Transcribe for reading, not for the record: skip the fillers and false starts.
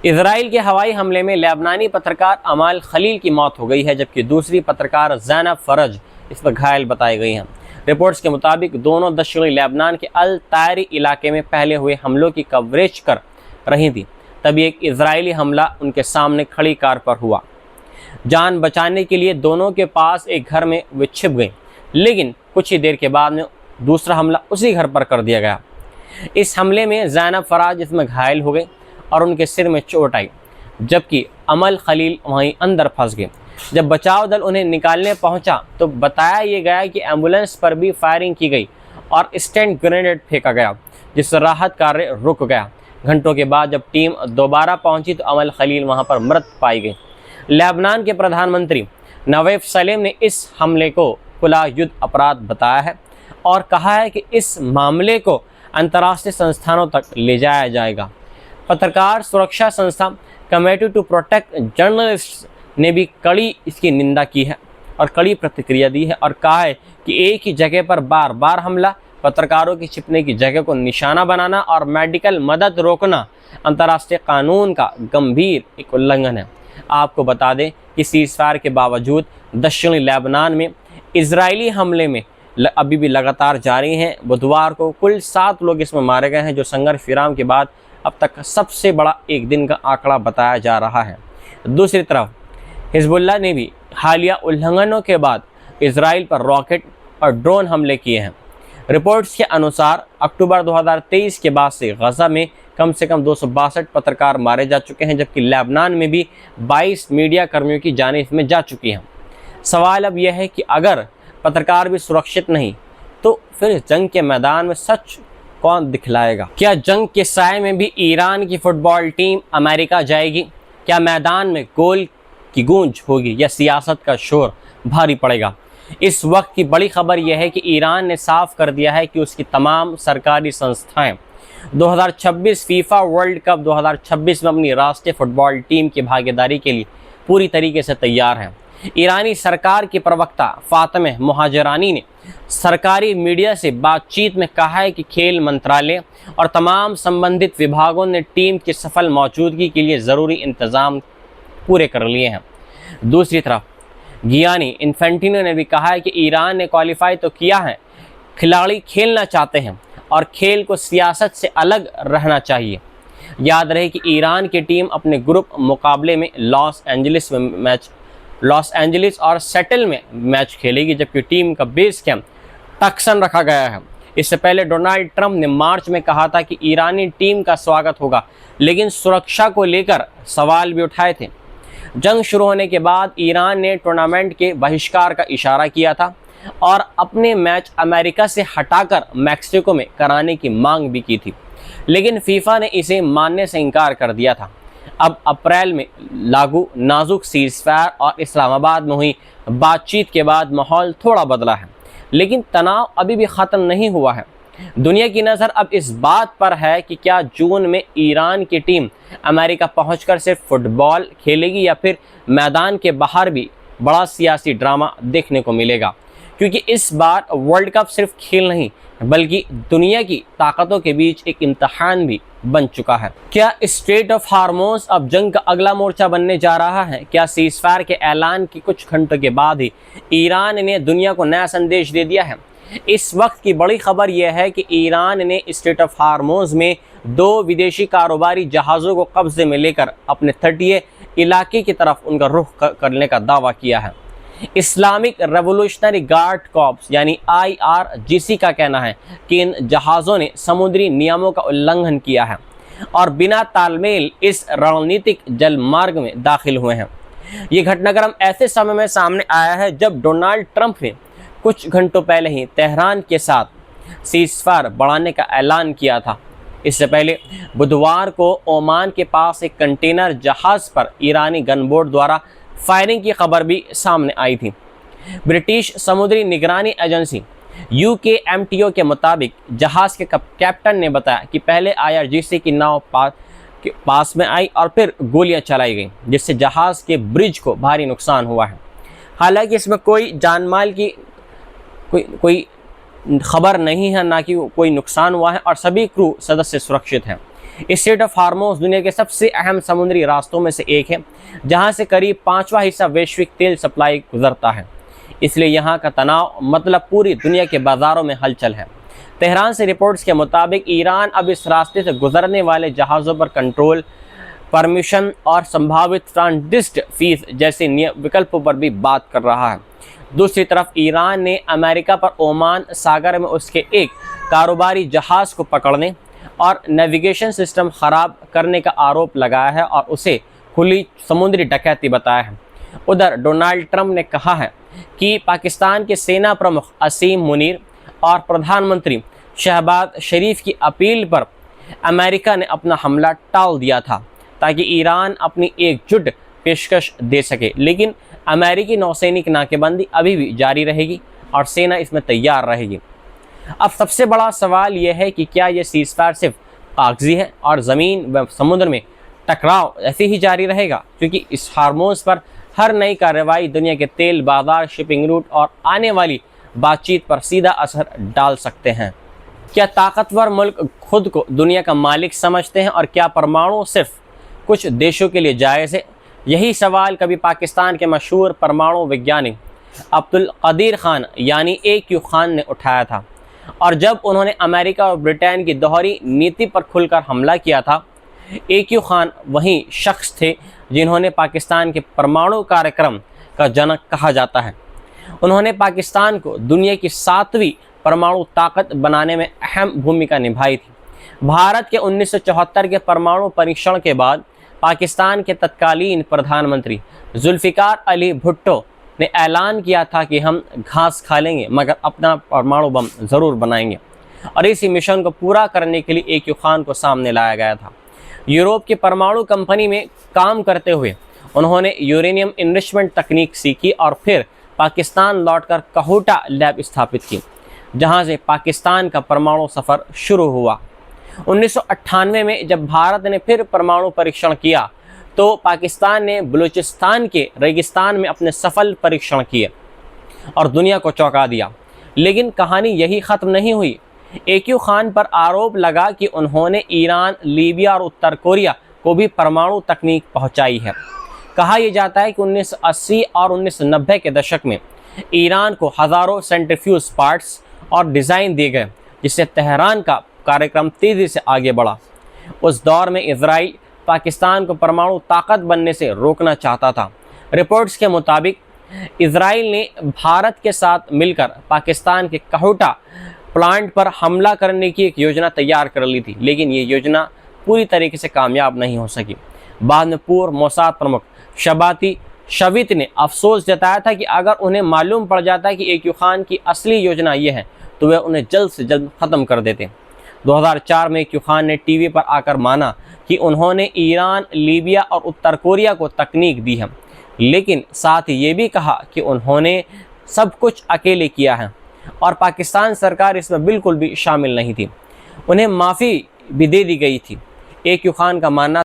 Israel के हवाई हमले में लेबनानी पत्रकार अमाल खलील की मौत हो गई है, जबकि दूसरी पत्रकार ज़ैनब फरज इस पर घायल बताई गई हैं। रिपोर्ट्स के मुताबिक दोनों दक्षिणी लेबनान के अल तायरी इलाके में पहले हुए हमलों की कवरेज कर रही थी, तभी एक इजरायली हमला उनके सामने खड़ी कार पर हुआ। जान बचाने के लिए दोनों के पास एक घर में वे छिप गई, लेकिन कुछ ही देर के बाद में दूसरा हमला उसी घर पर कर दिया गया। इस हमले में ज़ैनब फराज इसमें घायल हो गए और उनके सिर में चोट आई, जबकि अमल खलील वहीं अंदर फंस गए। जब बचाव दल उन्हें निकालने पहुंचा तो बताया ये गया कि एम्बुलेंस पर भी फायरिंग की गई और स्टैंड ग्रेनेड फेंका गया, जिससे राहत कार्य रुक गया। घंटों के बाद जब टीम दोबारा पहुंची तो अमल खलील वहां पर मृत पाई गई। लेबनान के प्रधानमंत्री नवाफ सलेम ने इस हमले को खुला युद्ध अपराध बताया है और कहा है कि इस मामले को अंतर्राष्ट्रीय संस्थानों तक ले जाया जाएगा। पत्रकार सुरक्षा संस्था कमेटी टू प्रोटेक्ट जर्नलिस्ट ने भी कड़ी इसकी निंदा की है और कड़ी प्रतिक्रिया दी है और कहा है कि एक ही जगह पर बार बार हमला, पत्रकारों की छिपने की जगह को निशाना बनाना और मेडिकल मदद रोकना अंतर्राष्ट्रीय कानून का गंभीर एक उल्लंघन है। आपको बता दें कि सीज़फायर के बावजूद दक्षिणी लेबनान में इजरायली हमले में अभी भी लगातार जारी हैं। बुधवार को कुल 7 लोग इसमें मारे गए हैं, जो संघर्ष विराम के बाद अब तक सबसे बड़ा एक दिन का आंकड़ा बताया जा रहा है। दूसरी तरफ हिजबुल्लाह ने भी हालिया उल्लंघनों के बाद इजराइल पर रॉकेट और ड्रोन हमले किए हैं। रिपोर्ट्स के अनुसार अक्टूबर 2023 के बाद से गजा में कम से कम 262 पत्रकार मारे जा चुके हैं, जबकि लेबनान में भी 22 मीडिया कर्मियों की जानें इसमें जा चुकी हैं। सवाल अब यह है कि अगर पत्रकार भी सुरक्षित नहीं तो फिर जंग के मैदान में सच कौन दिखलाएगा? क्या जंग के साए में भी ईरान की फुटबॉल टीम अमेरिका जाएगी? क्या मैदान में गोल की गूंज होगी या सियासत का शोर भारी पड़ेगा? इस वक्त की बड़ी खबर यह है कि ईरान ने साफ कर दिया है कि उसकी तमाम सरकारी संस्थाएं 2026 फीफा वर्ल्ड कप 2026 में अपनी राष्ट्रीय फुटबॉल टीम की भागीदारी के लिए पूरी तरीके से तैयार हैं। ईरानी सरकार की प्रवक्ता फातिमा मुहाजिरानी ने सरकारी मीडिया से बातचीत में कहा है कि खेल मंत्रालय और तमाम संबंधित विभागों ने टीम की सफल मौजूदगी के लिए ज़रूरी इंतज़ाम पूरे कर लिए हैं। दूसरी तरफ गियानी इन्फेंटिनो ने भी कहा है कि ईरान ने क्वालिफाई तो किया है, खिलाड़ी खेलना चाहते हैं और खेल को सियासत से अलग रहना चाहिए। याद रहे कि ईरान की टीम अपने ग्रुप मुकाबले में लॉस एंजलिस और सेटल में मैच खेलेगी, जबकि टीम का बेस कैंप टक्सन रखा गया है। इससे पहले डोनाल्ड ट्रंप ने मार्च में कहा था कि ईरानी टीम का स्वागत होगा, लेकिन सुरक्षा को लेकर सवाल भी उठाए थे। जंग शुरू होने के बाद ईरान ने टूर्नामेंट के बहिष्कार का इशारा किया था और अपने मैच अमेरिका से हटाकर मैक्सिको में कराने की मांग भी की थी, लेकिन फीफा ने इसे मानने से इनकार कर दिया था। अब अप्रैल में लागू नाजुक सीज़फायर और इस्लामाबाद में हुई बातचीत के बाद माहौल थोड़ा बदला है, लेकिन तनाव अभी भी ख़त्म नहीं हुआ है। दुनिया की नज़र अब इस बात पर है कि क्या जून में ईरान की टीम अमेरिका पहुंचकर सिर्फ फुटबॉल खेलेगी या फिर मैदान के बाहर भी बड़ा सियासी ड्रामा देखने को मिलेगा, क्योंकि इस बार वर्ल्ड कप सिर्फ खेल नहीं बल्कि दुनिया की ताकतों के बीच एक इम्तहान भी बन चुका है। क्या स्ट्रेट ऑफ हार्मोस अब जंग का अगला मोर्चा बनने जा रहा है? क्या सीज़फायर के ऐलान के कुछ घंटों के बाद ही ईरान ने दुनिया को नया संदेश दे दिया है? इस वक्त की बड़ी खबर यह है कि ईरान ने स्ट्रेट ऑफ हार्मोस में 2 विदेशी कारोबारी जहाज़ों को कब्जे में लेकर अपने तटीय इलाके की तरफ उनका रुख करने का दावा किया है। इस्लामिक रेवोल्यूशनरी गार्ड कॉर्प्स यानी IRGC का कहना है कि इन जहाज़ों ने समुद्री नियमों का उल्लंघन किया है और बिना तालमेल इस रणनीतिक जलमार्ग में दाखिल हुए हैं। ये घटनाक्रम ऐसे समय में सामने आया है जब डोनाल्ड ट्रंप ने कुछ घंटों पहले ही तेहरान के साथ सीज़फायर बढ़ाने का ऐलान किया था। इससे पहले बुधवार को ओमान के पास एक कंटेनर जहाज़ पर ईरानी गनबोट द्वारा फायरिंग की खबर भी सामने आई थी। ब्रिटिश समुद्री निगरानी एजेंसी UKMTO के मुताबिक जहाज़ के कैप्टन ने बताया कि पहले IRGC की नाव के पास में आई और फिर गोलियां चलाई गईं, जिससे जहाज़ के ब्रिज को भारी नुकसान हुआ है। हालांकि इसमें कोई जानमाल की कोई खबर नहीं है, ना कि कोई नुकसान हुआ है और सभी क्रू सदस्य सुरक्षित हैं। स्ट्रेट ऑफ हार्मोज दुनिया के सबसे अहम समुद्री रास्तों में से एक है, जहां से करीब 5वां हिस्सा वैश्विक तेल सप्लाई गुजरता है। इसलिए यहां का तनाव मतलब पूरी दुनिया के बाजारों में हलचल है। तेहरान से रिपोर्ट्स के मुताबिक ईरान अब इस रास्ते से गुजरने वाले जहाज़ों पर कंट्रोल, परमिशन और संभावित ट्रांजिट फीस जैसे विकल्पों पर भी बात कर रहा है। दूसरी तरफ ईरान ने अमेरिका पर ओमान सागर में उसके एक कारोबारी जहाज़ को पकड़ने और नेविगेशन सिस्टम ख़राब करने का आरोप लगाया है और उसे खुली समुद्री डकैती बताया है। उधर डोनाल्ड ट्रंप ने कहा है कि पाकिस्तान के सेना प्रमुख असीम मुनीर और प्रधानमंत्री शहबाज शरीफ की अपील पर अमेरिका ने अपना हमला टाल दिया था ताकि ईरान अपनी एकजुट पेशकश दे सके, लेकिन अमेरिकी नौसैनिक नाकेबंदी अभी भी जारी रहेगी और सेना इसमें तैयार रहेगी। अब सबसे बड़ा सवाल यह है कि क्या यह सीज़फायर सिर्फ कागजी है और ज़मीन व समुद्र में टकराव ऐसे ही जारी रहेगा, क्योंकि इस हार्मोज पर हर नई कार्रवाई दुनिया के तेल बाजार, शिपिंग रूट और आने वाली बातचीत पर सीधा असर डाल सकते हैं। क्या ताकतवर मुल्क खुद को दुनिया का मालिक समझते हैं और क्या परमाणु सिर्फ कुछ देशों के लिए जायज़ है? यही सवाल कभी पाकिस्तान के मशहूर परमाणु वैज्ञानिक अब्दुल कदीर खान यानी AQ खान ने उठाया था, और जब उन्होंने अमेरिका और ब्रिटेन की दोहरी नीति पर खुलकर हमला किया था। AQ खान वही शख्स थे जिन्होंने पाकिस्तान के परमाणु कार्यक्रम का जनक कहा जाता है। उन्होंने पाकिस्तान को दुनिया की 7वीं परमाणु ताकत बनाने में अहम भूमिका निभाई थी। भारत के 1974 के परमाणु परीक्षण के बाद पाकिस्तान के तत्कालीन प्रधानमंत्री जुल्फ़िकार अली भुट्टो ने ऐलान किया था कि हम घास खा लेंगे मगर अपना परमाणु बम ज़रूर बनाएंगे, और इसी मिशन को पूरा करने के लिए AQ खान को सामने लाया गया था। यूरोप की परमाणु कंपनी में काम करते हुए उन्होंने यूरेनियम इनरिचमेंट तकनीक सीखी और फिर पाकिस्तान लौटकर कहूटा लैब स्थापित की, जहां से पाकिस्तान का परमाणु सफ़र शुरू हुआ। 1998 में जब भारत ने फिर परमाणु परीक्षण किया तो पाकिस्तान ने बलूचिस्तान के रेगिस्तान में अपने सफल परीक्षण किए और दुनिया को चौंका दिया। लेकिन कहानी यही ख़त्म नहीं हुई। AQ खान पर आरोप लगा कि उन्होंने ईरान, लीबिया और उत्तर कोरिया को भी परमाणु तकनीक पहुंचाई है। कहा यह जाता है कि 1980 और 1990 के दशक में ईरान को हज़ारों सेंट्रीफ्यूज पार्ट्स और डिज़ाइन दिए गए, जिससे तेहरान का कार्यक्रम तेज़ी से आगे बढ़ा। उस दौर में इजराइल पाकिस्तान को परमाणु ताकत बनने से रोकना चाहता था। रिपोर्ट्स के मुताबिक इजराइल ने भारत के साथ मिलकर पाकिस्तान के कहूटा प्लांट पर हमला करने की एक योजना तैयार कर ली थी, लेकिन ये योजना पूरी तरीके से कामयाब नहीं हो सकी। बाद में पूर्व मोसाद प्रमुख शबाती शवीत ने अफसोस जताया था कि अगर उन्हें मालूम पड़ जाता कि AQ खान की असली योजना ये है तो वे उन्हें जल्द से जल्द ख़त्म कर देते। 2004 में AQ खान ने टीवी पर आकर माना कि उन्होंने ईरान, लीबिया और उत्तर कोरिया को तकनीक दी है, लेकिन साथ ही ये भी कहा कि उन्होंने सब कुछ अकेले किया है और पाकिस्तान सरकार इसमें बिल्कुल भी शामिल नहीं थी। उन्हें माफ़ी भी दे दी गई थी। AQ खान का मानना